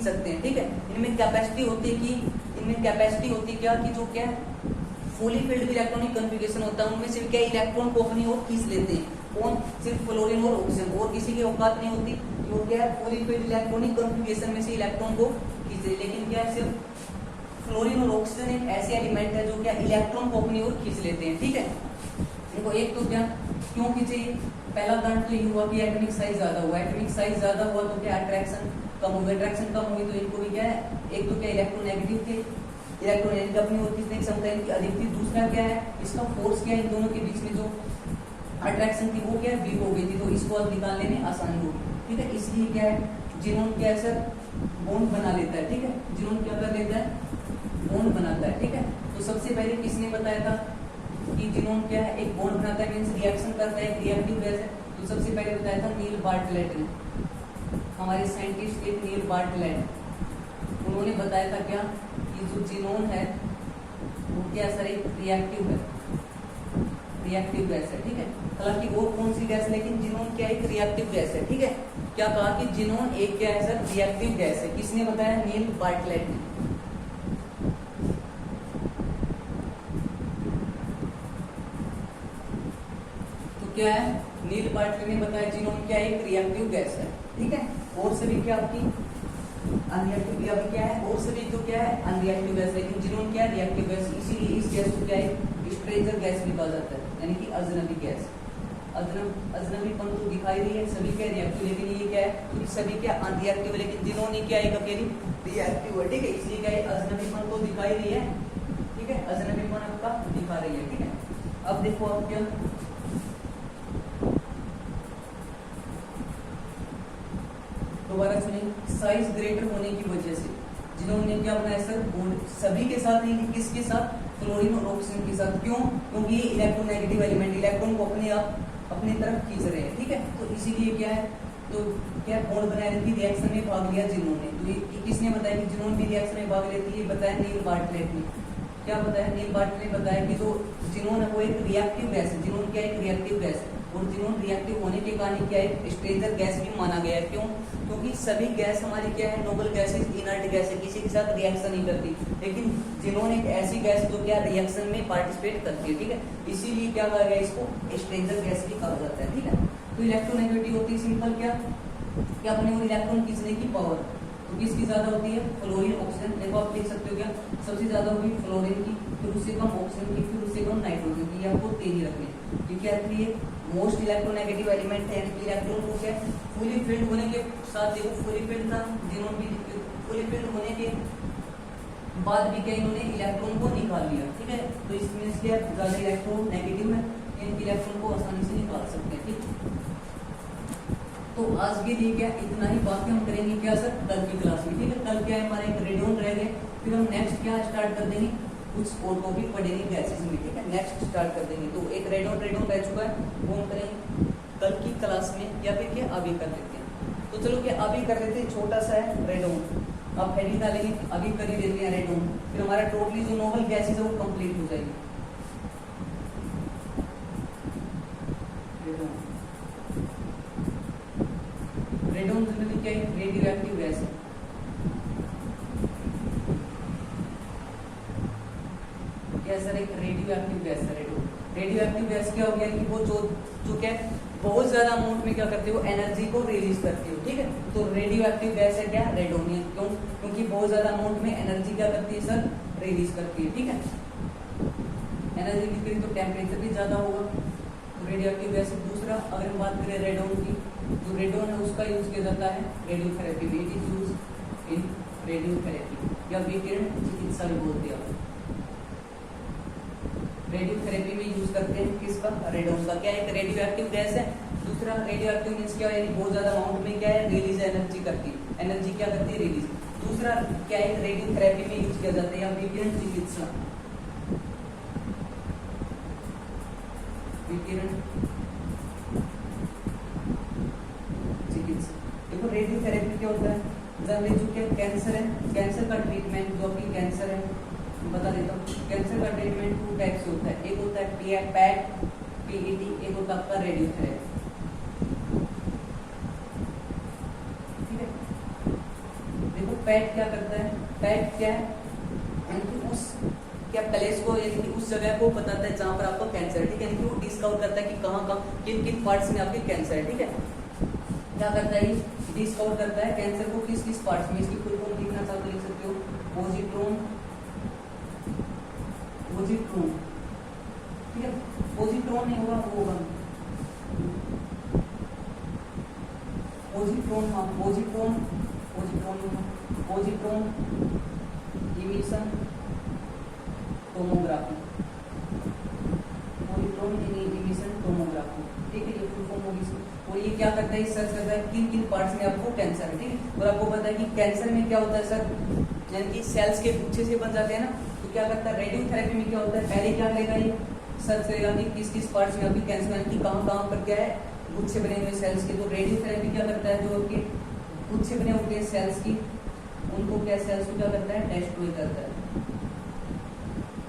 सकते हैं, ठीक है। इनमें कैपेसिटी होती है क्या कि जो क्या है फुली फिल्ड इलेक्ट्रॉनिक कॉन्फ़िगरेशन होता है, उनमें से क्या इलेक्ट्रॉन को अपनी ओर खींच लेते हैं। कौन? सिर्फ फ्लोरीन और ऑक्सीजन, और किसी की औकात नहीं होती जो क्या है फुली फिल्ड इलेक्ट्रॉनिक कॉन्फ़िगरेशन में से इलेक्ट्रॉन को खींच ले। लेकिन क्या है सिर्फ फ्लोरीन और ऑक्सीजन एक ऐसे एलिमेंट है जो क्या इलेक्ट्रॉन को अपनी ओर खींच लेते हैं, ठीक है। देखो एक तो क्या क्यों खींचे, पहला कारण तो ये हुआ कि एटॉमिक साइज ज्यादा हुआ, एटॉमिक साइज ज्यादा हुआ तो क्या अट्रैक्शन कम होगी, अट्रैक्शन कम होगी तो इनको भी क्या है, एक तो क्या इलेक्ट्रोनेगेटिव थे, इलेक्ट्रोन अपनी ओर खींचने की क्षमता इनकी अधिक थी। दूसरा क्या है इसका फोर्स क्या है, इन दोनों के बीच में जो अट्रैक्शन थी वो क्या है वीक हो गई थी, तो इसको अब निकालने में आसानी होगी, ठीक है। इसलिए क्या है जिनोन क्या है सर बॉन्ड बना लेता है, ठीक है। जिनोन क्या कर लेता है बॉन्ड बनाता है, ठीक है। तो सबसे पहले किसने बताया था कि जिनोन क्या है एक बॉन्ड बनाता है, मींस रिएक्शन करता है, रिएक्टिव गैस है। तो सबसे पहले बताया था नील बार्टलेट ने, हमारे साइंटिस्ट एक नील बार्टलेट, उन्होंने बताया था क्या कि जो जिनोन है वो क्या सर एक रिएक्टिव है, रिएक्टिव गैस है, ठीक है। हालांकि वो कौन सी गैस, लेकिन जिनोन क्या एक रिएक्टिव गैस है, ठीक है। क्या कहा कि जिनोन एक क्या है सर रिएक्टिव गैस है, किसने बताया? नील बार्टलेट ने। तो क्या है नील बार्टलेट ने बताया जिनोन क्या एक रिएक्टिव गैस है, ठीक है। और सभी क्या आपकी अनरिएक्टिव, अभी क्या है और सभी तो क्या है अनरिएक्टिव गैस, लेकिन जिनोन क्या है रिएक्टिव गैस, इसीलिए इस गैस को क्या है स्ट्रेंजर गैस भी कहा जाता है, यानी कि अजनबी गैस। अजनबीपन तो दिखाई रही है, सभी क्या रिएक्टिव, लेकिन ये क्या है तो सभी क्या अनरिएक्टिव, लेकिन जिन्होंने क्या एक अकेली रिएक्टिव है, ठीक है। इसलिए क्या है अजनबीपन तो दिखाई रही है, ठीक है, अजनबीपन आपका दिखा रही है, ठीक है। अब देखो आप क्या दोबारा सुनिए, साइज ग्रेटर होने की वजह से जिन्होंने क्या बनाया सर बॉन्ड सभी के साथ नहीं, किसके साथ? क्लोरीन और ऑक्सीजन के साथ। क्यों? क्योंकि ये इलेक्ट्रोनेगेटिव एलिमेंट इलेक्ट्रॉन को अपनी तरफ खींच रहे हैं, ठीक है। तो इसीलिए क्या है तो क्या बॉन्ड बनाया रहती रिएक्शन में भाग लिया जिन्होंने, तो ये किसने बताया कि जिन्होंने भी रिएक्शन में भाग लेती है? बताया नील बार्टलेट ने। क्या बताया? नील बार्टलेट ने बताया कि जो जिनोन है वो एक रिएक्टिव गैस है, जिनोन क्या एक रिएक्टिव गैस है, और जिनोन रिएक्टिव होने के कारण क्या है स्ट्रेंजर गैस भी माना गया है। क्यों? क्योंकि सभी गैस हमारी क्या है नोबल गैसेस, इनर्ट गैस है, किसी के साथ रिएक्शन नहीं करती, लेकिन जिनोन एक ऐसी गैस जो क्या रिएक्शन में पार्टिसिपेट करती है, ठीक है। इसीलिए क्या कहा गया इसको स्ट्रेंजर गैस भी कहा जाता है, ठीक है। तो इलेक्ट्रोनेगेटिव होती है सिंपल क्या अपने और इलेक्ट्रॉन खींचने की पावर, तो किसकी ज्यादा होती है? Fluorine oxygen. देखो आप देख सकते हो क्या सबसे ज्यादा होगी फ्लोरीन की, फिर उससे कम ऑक्सीजन की, फिर उससे कम नाइट्रोजन की। आपको तेजी रखनी है, ये क्या है मोस्ट इलेक्ट्रोनेगेटिव एलिमेंट है, इलेक्ट्रॉन को क्या फुली फिल्ड होने के साथ, देखो फुली फिल्ड था जिन्होंने भी फुली फिल्ड होने के बाद भी क्या इन्होंने इलेक्ट्रॉन को निकाल लिया, ठीक है। तो इसमें क्या ज्यादा इलेक्ट्रॉन नेगेटिव है, इन इलेक्ट्रॉन को आसानी से निकाल सकते हैं, ठीक। तो आज के लिए क्या इतना ही, बाकी हम करेंगे क्या सर कल की क्लास में, ठीक है। कल क्या है हमारा एक रेडियन रह गए, फिर हम नेक्स्ट क्या स्टार्ट कर देंगे कुछ और टॉपिक पढ़ेंगे गैसेस में, ठीक है। नेक्स्ट स्टार्ट कर देंगे, तो एक रेडियन रह चुका है वो हम करेंगे कल की क्लास में, या फिर क्या अभी कर लेते हैं। तो चलो क्या अभी कर लेते हैं, छोटा सा है रेडियन, आप हेडिंग डालेंगे अभी कर ही देते हैं रेडियन, फिर हमारा टोटली जो नोबल गैसेस है वो कंप्लीट हो जाएगी। रेडियम जनरली क्या है रेडियो एक्टिव गैस है, क्या सर एक रेडियो एक्टिव गैस है। रेडियो एक्टिव गैस क्या हो गया कि वो जो क्या बहुत ज्यादा अमाउंट में क्या करती है वो एनर्जी को रिलीज करती है, ठीक है। तो रेडियो एक्टिव गैस है क्या रेडोनियम, क्यों? क्योंकि बहुत ज्यादा अमाउंट में एनर्जी क्या करती है सर रिलीज करती है, ठीक है। एनर्जी की करें तो टेम्परेचर भी ज्यादा होगा, तो रेडियो एक्टिव गैस। दूसरा अगर हम बात करें रेडोन की, जो रेडोन है उसका यूज किया जाता है रेडियोथेरेपी में, it is use in radiotherapy या विकिरण चिकित्सा भी बोलते हैं। रेडियोथेरेपी में यूज करते हैं किसका? रेडोन का। क्या एक रेडियो एक्टिव गैस है। दूसरा रेडियो एक्टिव मींस क्या है बहुत ज्यादा अमाउंट में क्या है रिलीज एनर्जी करती है, एनर्जी क्या करती है रिलीज। दूसरा क्या है रेडियोथेरेपी में यूज किया जाता है या विकिरण चिकित्सा, विकिरण चिकित्सा। देखो रेडियोथेरेपी क्या होता है, जनरली जो क्या कैंसर है, कैंसर का ट्रीटमेंट जो कि कैंसर है बता देता हूँ। कैंसर का ट्रीटमेंट 2 टाइप से होता है, एक होता है पैट पीईटी, एक होता है आपका रेडियोथेरेपी, ठीक है। देखो पैट क्या करता है, पैट क्या है, यानी कि उस क्या पैलेस को, यानी कि उस जगह को बताता है जहाँ पर आपका कैंसर है, ठीक है, यानी कि वो डिस्कवर करता है कि कहाँ कहाँ किन किन पार्ट्स में आपके कैंसर है, ठीक है। क्या करता है, डिस्कवर करता है कैंसर को किस किस पार्ट्स में। इसकी फुल फॉर्म लिखना चाहो तो लिख सकते हो, पॉजिट्रोन, पॉजिट्रोन, ठीक है, पॉजिट्रोन नहीं होगा, वो होगा पॉजिट्रोन, हाँ पॉजिट्रोन, पॉजिट्रोन, पॉजिट्रोन इमिशन टोमोग्राफी, पॉजिट्रोन इमिशन टोमोग्राफी, ठीक है, ये फुल फॉर्म होगी इसकी। और ये क्या करता है, सर्च करता है किन किन पार्ट्स में आपको कैंसर है, ठीक है। और आपको पता है कि कैंसर में क्या होता है सर, यानी कि सेल्स के गुच्छे से बन जाते हैं ना, तो क्या करता है रेडियोथेरेपी में क्या होता है, पहले क्या करेगा, ये सर्च करेगा कि किस किस पार्ट्स में आपकी कैंसर, यानी कि कहाँ कहाँ पर क्या है गुच्छे बने हुए सेल्स के। तो रेडियोथेरेपी क्या करता है, जो आपके गुच्छे बने होते हैं सेल्स की, उनको क्या सेल्स को क्या करता है, डिस्ट्रॉय करता है।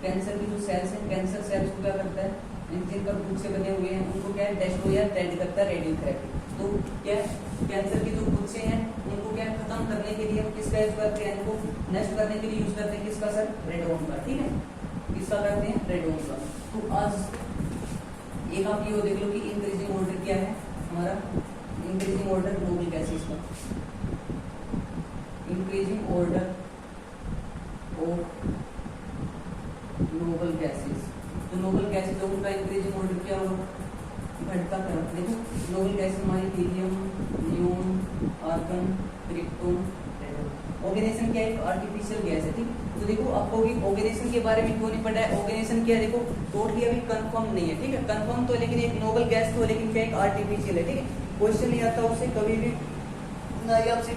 कैंसर की जो सेल्स हैं, कैंसर सेल्स को क्या करता है, जिन पर गुच्छे बने हुए हैं उनको क्या है, डिस्ट्रॉय या डेड करता है रेडियोथेरेपी। तो क्या कैंसर के जो गुच्छे हैं उनको क्या खत्म करने के लिए हम किसका यूज करते हैं, इनको नष्ट करने के लिए यूज करते हैं किसका सर, रेडोन का, ठीक है, किसका करते हैं, रेडोन का। तो आज एक आप ये देख लो कि इंक्रीजिंग ऑर्डर क्या है हमारा, इंक्रीजिंग ऑर्डर नोबल गैसेस का, increasing order of noble gases. तो नोबल गैसेस जो उनका इंक्रीजिंग ऑर्डर क्या होगा, घटता क्रम। देखो नोबल गैसेस हमारी helium, neon, argon, krypton, organisation क्या है, आर्टिफिशियल गैस है, ठीक। तो देखो आपको ऑर्गेनाइजेशन के बारे में क्यों नहीं पढ़ा है, ऑर्गेनाइजेशन क्या है, देखो टोटली अभी कंफर्म नहीं है, ठीक है, कंफर्म तो लेकिन एक नोबल गैस तो, लेकिन क्या एक आर्टिफिशियल है, ठीक है। क्वेश्चन नहीं आता उससे कभी भी ना, ये आपसे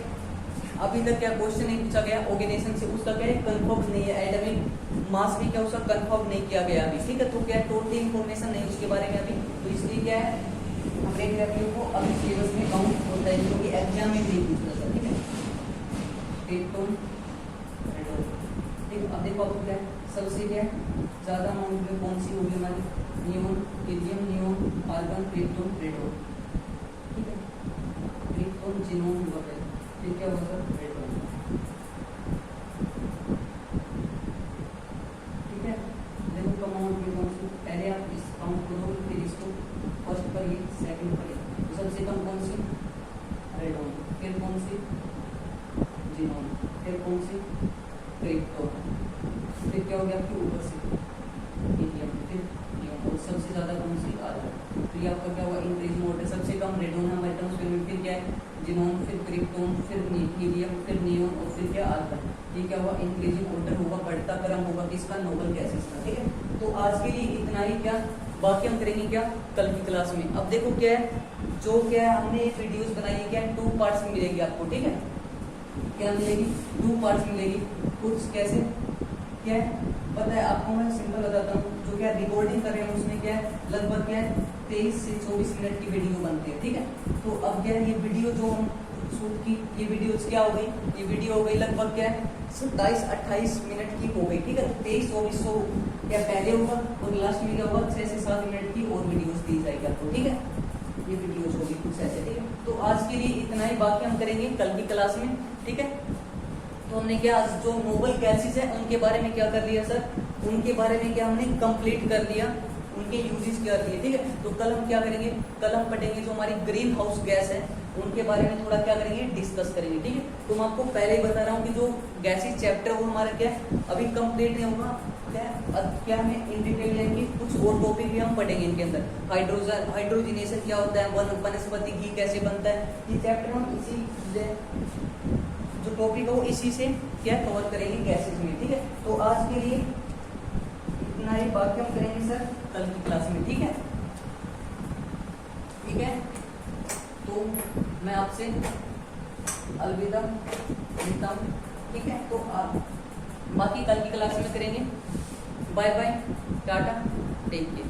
अभी तक क्या क्वेश्चन नहीं पूछा गया ऑर्गेनाइजेशन से, उसका क्या है कंफर्म नहीं है, एटॉमिक मास भी क्या उसका कंफर्म नहीं किया गया अभी, ठीक है। तो क्या टोटली इंफॉर्मेशन नहीं उसके बारे में अभी, तो इसलिए क्या है हमारे ग्रेविटी को अभी सिलेबस में काउंट होता है, क्योंकि एग्जाम में नहीं पूछता था, ठीक है। क्रिप्टोन, ठीक, अब देखो आपको क्या है, सबसे क्या है ज्यादा अमाउंट में कौन सी होगी हमारी, neon, helium, neon, argon, krypton, radon, ठीक है, क्रिप्टोन, जिनोन वगैरह, ठीक है, वो सब रेडोन, ठीक है। देखो अमाउंट में कौन सी, पहले आप इस काउंट करो फिर इसको फर्स्ट पर ये सेकंड पर ये, तो सबसे कम कौन सी, रेडोन, फिर कौन सी, जिनोन, फिर कौन सी, क्रिप्टोन, फिर क्या हो गया आपकी ऊपर से हीलियम, फिर नियोन, और सबसे ज्यादा कौन सी, आर्गन। तो ये आपका क्या हुआ इंक्रीजिंग ऑर्डर, सबसे कम रेडोन हमारे टर्म्स में, फिर क्या है जिनोन, फिर क्रिप्टोन, फिर हीलियम, फिर नियोन, और फिर क्या आर्गन। ये क्या हुआ इंक्रीजिंग ऑर्डर होगा, बढ़ता क्रम होगा किसका, नोबल गैसेस का, ठीक है। तो आज के लिए इतना ही, क्या बाकी हम करेंगे क्या कल की क्लास में। अब देखो क्या है, जो क्या है हमने वीडियोस बनाई है क्या 2 पार्ट्स में मिलेगी आपको, ठीक है, क्या मिलेगी 2 पार्ट्स मिलेगी। कुछ कैसे क्या है पता है आपको, मैं सिंपल बताता हूँ, जो क्या रिकॉर्डिंग कर रहे हैं उसमें क्या है लगभग क्या है 23 से 24 मिनट की वीडियो बनती है, ठीक है। तो अब क्या है ये वीडियो जो हम शूट की, ये वीडियो क्या हो गई, ये वीडियो हो गई लगभग क्या है 27-28 मिनट की हो गई, ठीक है। 23-24 क्या पहले होगा, और लास्ट में क्या होगा 6 से 7 मिनट की और वीडियोस दी जाएगी आपको, ठीक है। ये वीडियोस होगी कुछ ऐसे, ठीक है। तो आज के लिए इतना ही, बाकी हम करेंगे कल की क्लास में, ठीक है। तो हमने क्या जो नोबल गैसेस है उनके बारे में क्या कर लिया सर, उनके बारे में क्या हमने कंप्लीट कर लिया, उनके यूजेस क्या दिए, ठीक है। तो कल हम क्या करेंगे, कल हम पढ़ेंगे जो हमारी ग्रीन हाउस गैस है उनके बारे में थोड़ा क्या करेंगे, डिस्कस करेंगे, ठीक है। तो मैं आपको पहले ही बता रहा हूँ कि जो गैसेस चैप्टर वो हमारा क्या है अभी कंप्लीट नहीं होगा, क्या हमें इन डिटेल लेंगे, कुछ और टॉपिक भी हम पढ़ेंगे इनके अंदर। हाइड्रोजनेशन क्या होता है, वनस्पति घी कैसे बनता है, ये चैप्टर हम इसी जो टॉपिक है वो इसी से क्या कवर करेंगे गैसेस में, ठीक है। तो आज के लिए इतना ही, बाकी हम करेंगे सर कल की क्लास में, ठीक है, ठीक है। तो मैं आपसे अलविदा लेता हूँ, ठीक है। तो आप बाकी कल की क्लास में करेंगे, bye bye, tata, take care.